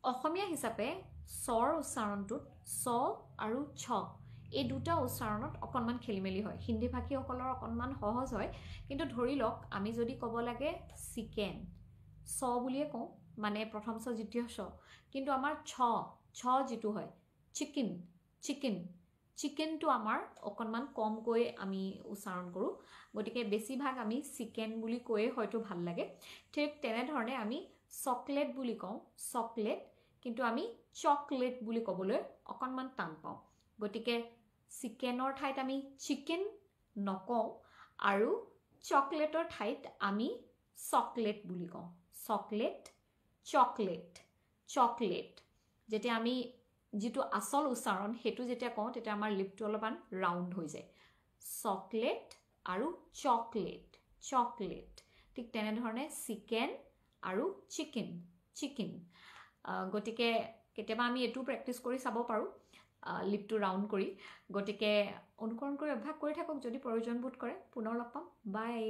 অসমীয়া হিচাপে স্বৰ উচ্চাৰণটোত চ আৰু ছ এই দুটা উচ্চাৰণত অকণমান খেলিমেলি হয় হিন্দী ভাষীসকলৰ অকণমান সহজ হয় কিন্তু ধৰি লওক আমি যদি ক'ব লাগে চিকেন চ বুলিয়ে কওঁ মানে প্ৰথম চ দ্বিতীয় ছ কিন্তু আমাৰ ছ যিটো হয় চিকেন চিকেন চিকেনটো আমাৰ অকণমান কমকৈ আমি উচ্চাৰণ কৰোঁ গতিকে বেছিভাগ আমি চিকেন বুলি কৈয়ে হয়তো ভাল লাগে ঠিক তেনেধৰণে আমি চকলেট বুলি কওঁ চকলেট কিন্তু আমি চকলেট বুলি ক'বলৈ অকণমান টান পাওঁ গতিকে চিকেনৰ ঠাইত আমি চিকেন নকওঁ আৰু চকলেটৰ ঠাইত আমি চকলেট বুলি কওঁ চকলেট চকলেট চকলেট যেতিয়া আমি যিটো আসল উচ্চাৰণ সেইটো যেতিয়া কওঁ তেতিয়া আমাৰ লিপটো অলপমান ৰাউণ্ড হৈ যায় চকলেট আৰু চকলেট চকলেট ঠিক তেনেধৰণে চিকেন আৰু চিকেন চিকেন গতিকে কেতিয়াবা আমি এইটো প্ৰেক্টিছ কৰি চাব পাৰোঁ লিপটো ৰাউণ্ড কৰি গতিকে অনুকৰণ কৰি অভ্যাস কৰি থাকক যদি প্ৰয়োজন বোধ কৰে পুনৰ লগ পাম বাই